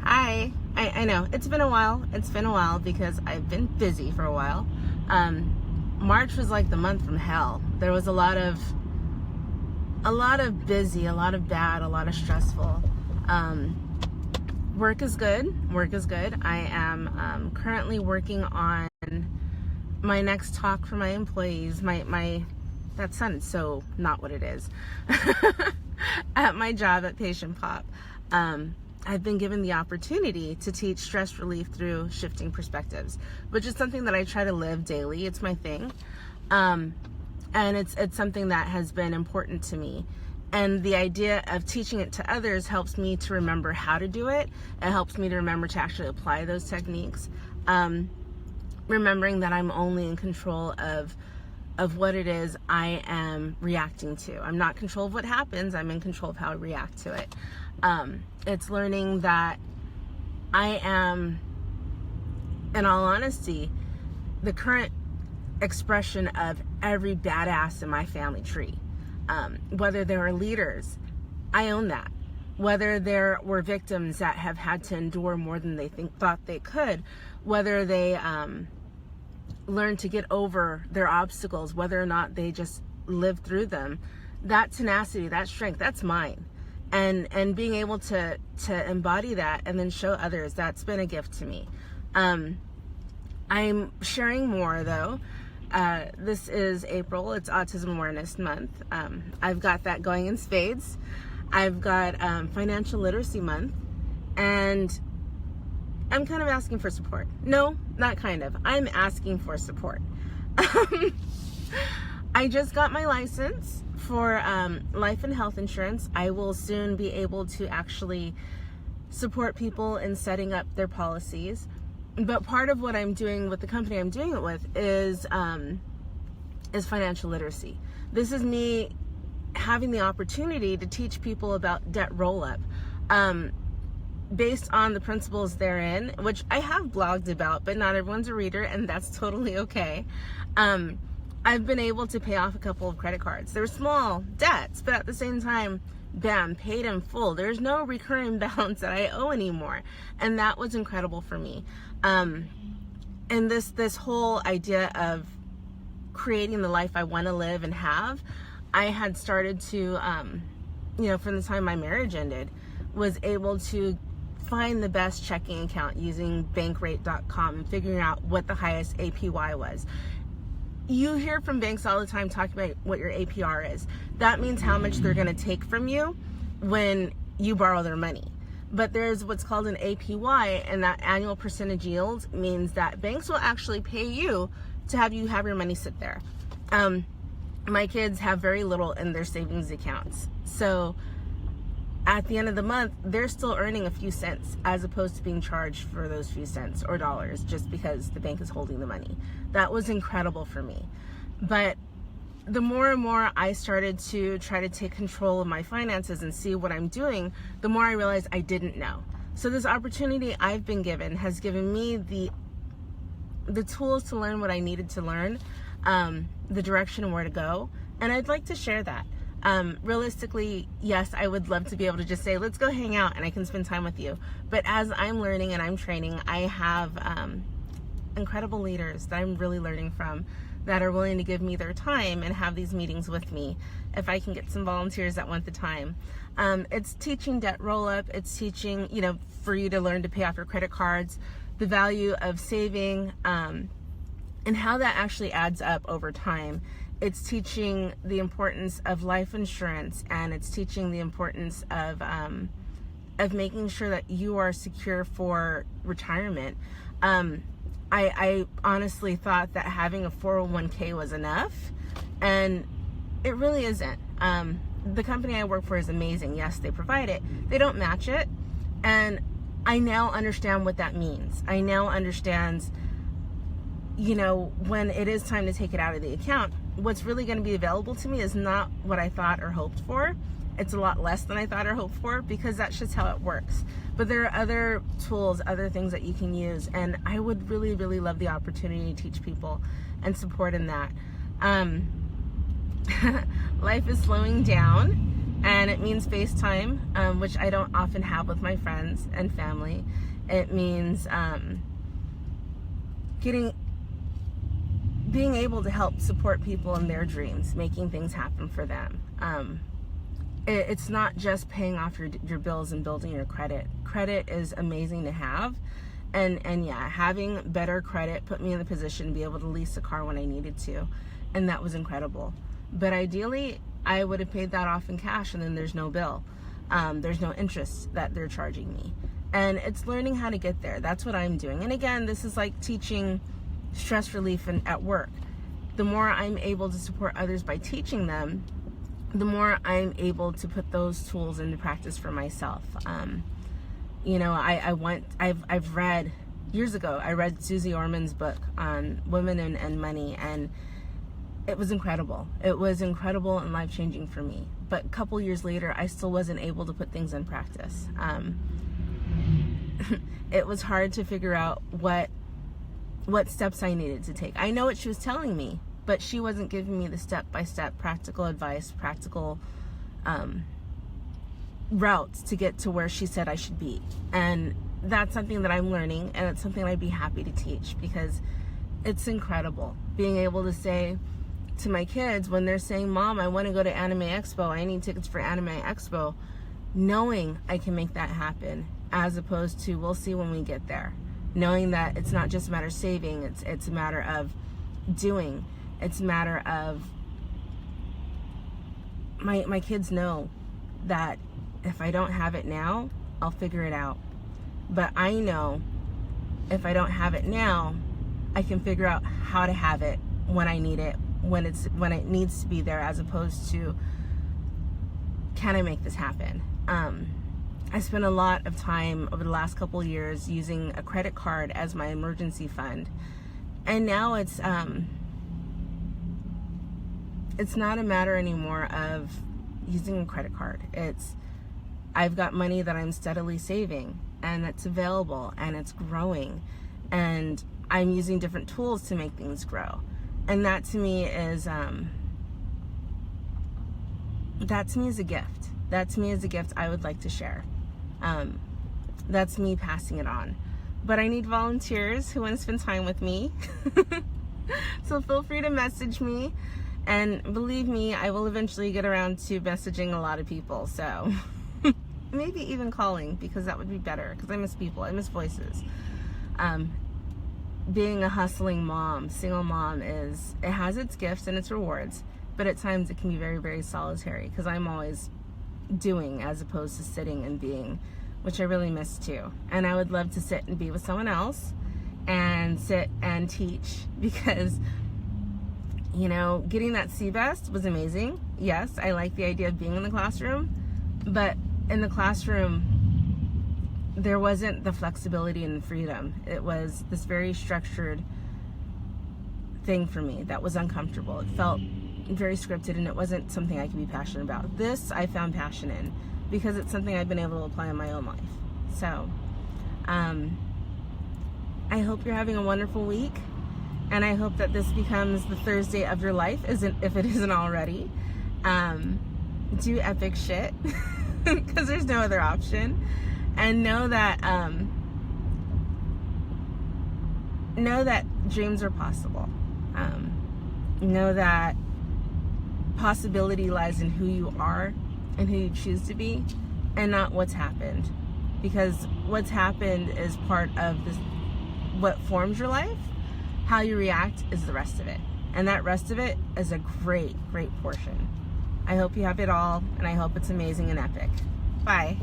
I know it's been a while. It's been a while because I've been busy for a while. March was like the month from hell. There was a lot of busy, a lot of bad, a lot of stressful. Work is good. Work is good. I am currently working on my next talk for my employees. That sounded so not what it is. At my job at Patient Pop, I've been given the opportunity to teach stress relief through shifting perspectives, which is something that I try to live daily. It's my thing. And it's something that has been important to me. And the idea of teaching it to others helps me to remember how to do it. It helps me to remember to actually apply those techniques. Remembering that I'm only in control of what it is I am reacting to. I'm not in control of what happens. I'm in control of how I react to it. It's learning that I am, in all honesty, the current expression of every badass in my family tree. Whether there are leaders, I own that. Whether there were victims that have had to endure more than they thought they could, whether they learn to get over their obstacles, whether or not they just live through them, that tenacity, that strength, that's mine. And being able to embody that and then show others, that's been a gift to me. I'm sharing more though. This is April, it's Autism Awareness Month. I've got that going in spades. I've got Financial Literacy Month, and I'm kind of asking for support. No, not kind of. I'm asking for support. I just got my license for life and health insurance. I will soon be able to actually support people in setting up their policies. But part of what I'm doing with the company I'm doing it with is financial literacy. This is me having the opportunity to teach people about debt roll-up. Based on the principles therein, which I have blogged about, but not everyone's a reader, and that's totally okay. I've been able to pay off a couple of credit cards. They're small debts, but at the same time, bam, paid in full. There's no recurring balance that I owe anymore. And that was incredible for me. And this whole idea of creating the life I want to live and have, I had started to, from the time my marriage ended, was able to find the best checking account using bankrate.com and figuring out what the highest APY was. You hear from banks all the time talking about what your APR is. That means how much they're going to take from you when you borrow their money. But there's what's called an APY, and that annual percentage yield means that banks will actually pay you to have your money sit there. My kids have very little in their savings accounts. So at the end of the month, they're still earning a few cents as opposed to being charged for those few cents or dollars just because the bank is holding the money. That was incredible for me. But the more and more I started to try to take control of my finances and see what I'm doing, the more I realized I didn't know. So this opportunity I've been given has given me the tools to learn what I needed to learn, the direction and where to go. And I'd like to share that. Realistically, yes, I would love to be able to just say, let's go hang out and I can spend time with you. But as I'm learning and I'm training, I have incredible leaders that I'm really learning from that are willing to give me their time and have these meetings with me if I can get some volunteers that want the time. It's teaching debt roll-up. It's teaching, for you to learn to pay off your credit cards, the value of saving, and how that actually adds up over time. It's teaching the importance of life insurance, and it's teaching the importance of making sure that you are secure for retirement. I honestly thought that having a 401k was enough, and it really isn't. The company I work for is amazing. Yes, they provide it. They don't match it, and I now understand what that means. I now understand, when it is time to take it out of the account, what's really going to be available to me is not what I thought or hoped for. It's a lot less than I thought or hoped for, because that's just how it works. But there are other tools, other things that you can use, and I would really, really love the opportunity to teach people and support in that. Life is slowing down, And it means FaceTime, which I don't often have with my friends and family. It means being able to help support people in their dreams, making things happen for them. It's not just paying off your bills and building your credit. Credit is amazing to have. And yeah, having better credit put me in the position to be able to lease a car when I needed to. And that was incredible. But ideally, I would have paid that off in cash, and then there's no bill. There's no interest that they're charging me. And it's learning how to get there. That's what I'm doing. And again, this is like teaching stress relief at work. The more I'm able to support others by teaching them, the more I'm able to put those tools into practice for myself. I've read years ago, I read Susie Orman's book on women and money, and it was incredible. It was incredible and life-changing for me. But a couple years later, I still wasn't able to put things in practice. It was hard to figure out what steps I needed to take. I know what she was telling me, but she wasn't giving me the step-by-step practical advice, practical routes to get to where she said I should be. And that's something that I'm learning, and it's something I'd be happy to teach, because it's incredible being able to say to my kids when they're saying, Mom, I want to go to Anime Expo, I need tickets for Anime Expo, knowing I can make that happen, as opposed to we'll see when we get there. Knowing that it's not just a matter of saving, it's a matter of doing. It's a matter of my kids know that if I don't have it now, I'll figure it out. But I know if I don't have it now, I can figure out how to have it when I need it, when it needs to be there, as opposed to, can I make this happen? I spent a lot of time over the last couple of years using a credit card as my emergency fund. And now it's not a matter anymore of using a credit card. I've got money that I'm steadily saving, and it's available, and it's growing, and I'm using different tools to make things grow. And that to me is a gift. That to me is a gift I would like to share. That's me passing it on. But I need volunteers who want to spend time with me. So feel free to message me. And believe me, I will eventually get around to messaging a lot of people. So maybe even calling, because that would be better, because I miss people. I miss voices. Being a hustling mom, single mom, it has its gifts and its rewards. But at times it can be very, very solitary, because I'm always doing as opposed to sitting and being, which I really miss too. And I would love to sit and be with someone else and sit and teach, because getting that CBEST was amazing. Yes, I like the idea of being in the classroom, but in the classroom there wasn't the flexibility and the freedom. It was this very structured thing for me that was uncomfortable. It felt very scripted, and it wasn't something I could be passionate about. This I found passion in, because it's something I've been able to apply in my own life. So I hope you're having a wonderful week, and I hope that this becomes the Thursday of your life, if it isn't already. Do epic shit, because there's no other option. And know that dreams are possible. Know that possibility lies in who you are and who you choose to be, and not what's happened. Because what's happened is part of this, what forms your life. How you react is the rest of it. And that rest of it is a great, great portion. I hope you have it all, and I hope it's amazing and epic. Bye.